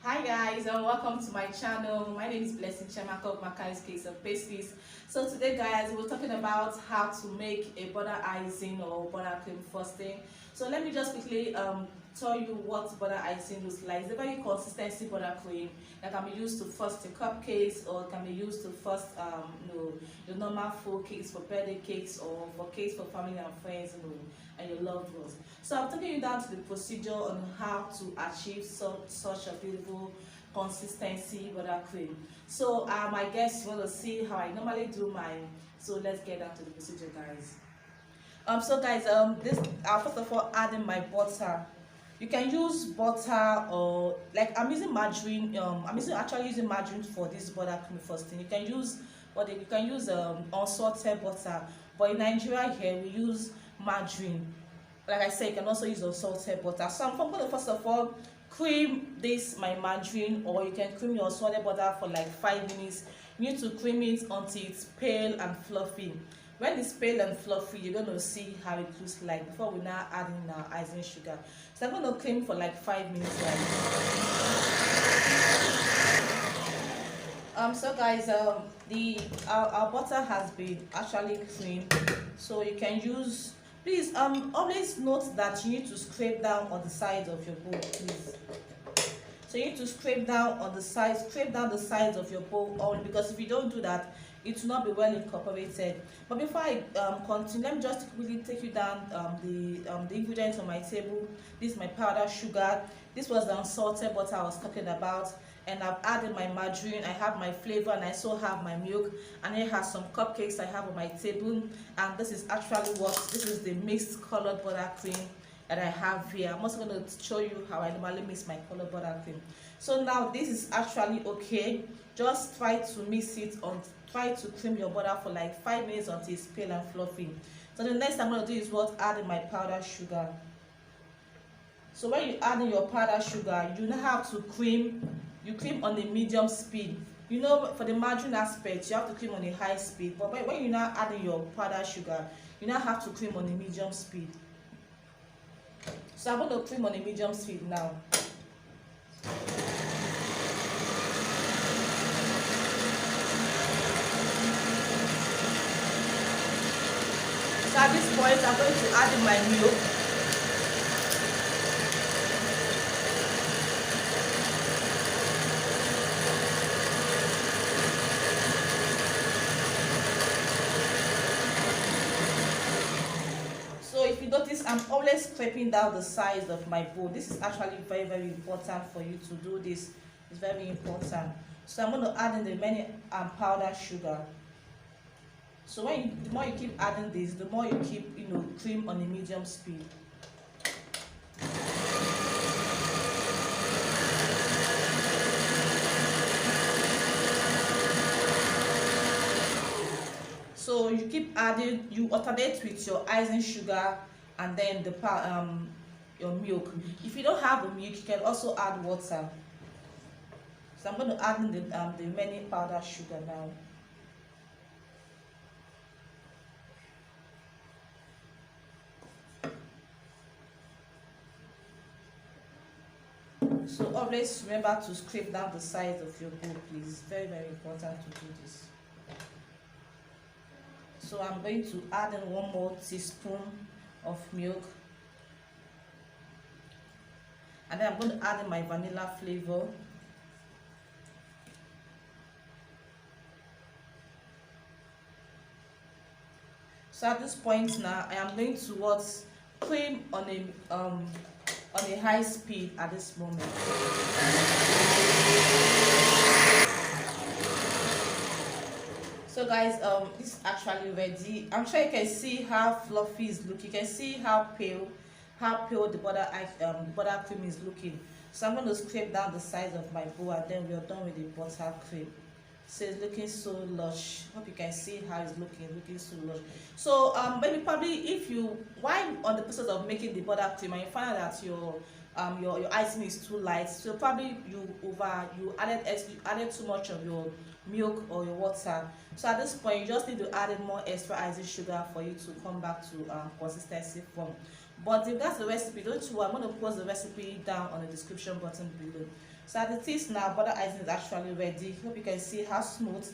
Hi guys, and welcome to my channel. My name is Blessing Chamaka of Makai's Cakes and Pastries. So today guys, we're talking about how to make a butter icing or buttercream frosting. So let me just quickly tell you what butter icing looks like. It's a very consistency buttercream that can be used to frost the cupcakes, or can be used to frost your normal full cakes, for birthday cakes, or for cakes for family and friends, and your loved ones. So I'm taking you down to the procedure on how to achieve such a beautiful consistency buttercream. So I guess you want to see how I normally do mine. So let's get down to the procedure, guys. So guys, first of all adding my butter. You can use butter, or like I'm using margarine. Actually using margarine for this buttercream frosting. You can use unsalted butter, but in Nigeria here we use margarine. Like I said, you can also use unsalted butter. So I'm going to first of all cream my margarine, or you can cream your unsalted butter for like 5 minutes. You need to cream it until it's pale and fluffy. When it's pale and fluffy, you're going to see how it looks like before we now add in our icing sugar. So I'm going to cream for like 5 minutes, guys. So guys, our butter has been actually creamed, so you can use. Please always note that you need to scrape down on the sides of your bowl, please. So you need to scrape down the sides of your bowl only, because if you don't do that, it will not be well incorporated. But before I continue, let me just quickly take you down the ingredients on my table. This is my powdered sugar. This was the unsalted butter I was talking about, and I've added my margarine. I have my flavor, and I also have my milk, and I have some cupcakes I have on my table. And this is the mixed colored buttercream that I have here. I'm also going to show you how I normally mix my colored buttercream. So now this is actually okay. Just try to mix it try to cream your butter for like 5 minutes until it's pale and fluffy. So the next I'm going to do is add in my powdered sugar. So when you add in your powdered sugar, you now have to cream. You cream on a medium speed. For the margarine aspect, you have to cream on a high speed. But when you now add in your powdered sugar, you now have to cream on a medium speed. So I'm going to cream on a medium speed now. So at this point, I'm going to add in my milk. So if you notice, I'm always scraping down the sides of my bowl. This is actually very, very important for you to do this. It's very important. So I'm going to add in the remaining powdered sugar. So the more you keep adding this, the more you keep cream on a medium speed. So you keep adding, you alternate with your icing sugar and then your milk. If you don't have the milk, you can also add water. So I'm going to add in the remaining powdered sugar now. So always remember to scrape down the sides of your bowl, please. Very, very important to do this. So I'm going to add in 1 more teaspoon of milk, and then I'm going to add in my vanilla flavor. So at this point now, I am going to cream on a high speed at this moment. So guys, this is actually ready. I'm sure you can see how fluffy it's looking. You can see how pale the buttercream is looking. So I'm going to scrape down the sides of my bowl, and then we are done with the buttercream. So it's looking so lush. Hope you can see how it's looking so lush. So maybe probably while on the process of making the buttercream, and you find out that your icing is too light, so probably you added too much of your milk or your water. So at this point, you just need to add in more extra icing sugar for you to come back to consistency form. But if that's the recipe, don't you worry, I'm going to post the recipe down on the description button below. So as it is now, butter icing is actually ready. Hope you can see how smooth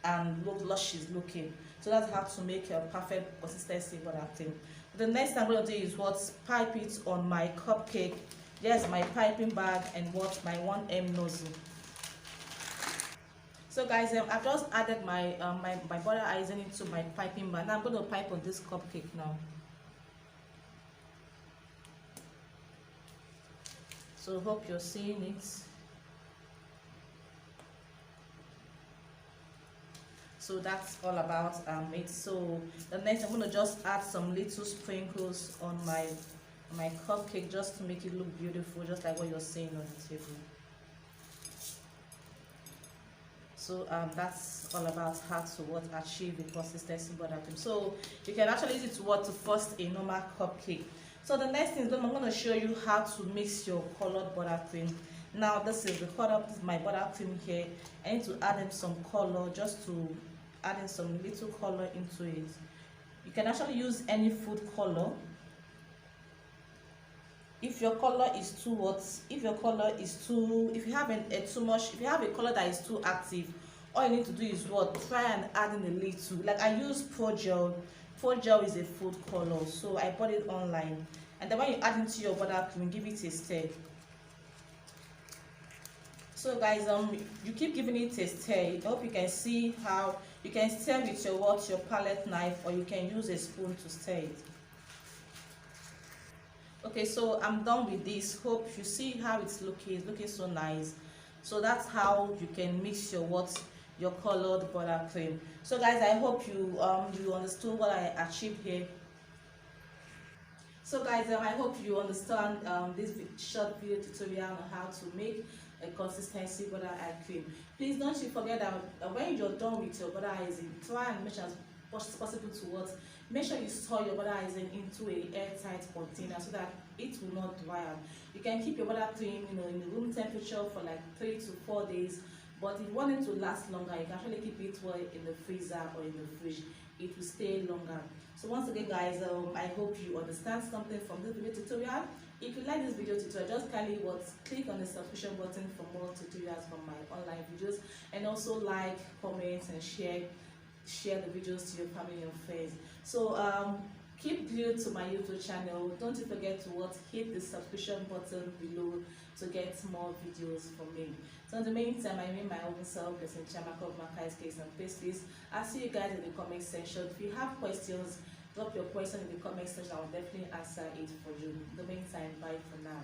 and look lush looking. So that's how to make a perfect consistency buttercream. The next thing I'm going to do is what, pipe it on my cupcake. There's my piping bag and what, my 1M nozzle. So guys, I've just added my my butter icing into my piping bag. Now I'm going to pipe on this cupcake now. So hope you're seeing it. So that's all about it. So the next, I'm going to just add some little sprinkles on my cupcake just to make it look beautiful, just like what you're seeing on the table. So that's all about how to what, achieve the consistency buttercream. So you can actually use it to what, to frost a normal cupcake. So the next thing is I'm going to show you how to mix your colored buttercream. Now this is the color, this is my buttercream here. I need to add in some color, just to add in some little color into it. You can actually use any food color. If your color is too what, if your color is too, if you have too much, if you have a color that is too active, all you need to do is what, try and add in a little. Like I use Pro Gel. Pro Gel is a food color, so I bought it online. And then when you add into your buttercream, give it a stir. So guys, you keep giving it a stir. I hope you can see how you can stir with your what, your palette knife, or you can use a spoon to stir it. Okay, so I'm done with this. Hope you see how it's looking so nice. So that's how you can mix your what, your colored buttercream. So guys, I hope you you understood what I achieved here. So guys, I hope you understand this short video tutorial on how to make a consistency butter cream. Please don't you forget that when you're done with your butter icing, try and make sure as possible to what, make sure you store your butter icing into a airtight container so that it will not dry out. You can keep your buttercream, you know, in the room temperature for like 3 to 4 days. But if you want it to last longer, you can actually keep it well in the freezer or in the fridge. It will stay longer. So once again guys, I hope you understand something from this video tutorial. If you like this video tutorial, just kindly click on the subscription button for more tutorials from my online videos, and also like, comment and share the videos to your family and friends. So keep glued to my YouTube channel. Don't you forget to hit the subscription button below to get more videos from me. So in the meantime, I remain my own self, person Chamako of cupcakes and pastries. I'll see you guys in the comment section. If you have questions, drop your question in the comment section. I will definitely answer it for you. In the meantime, bye for now.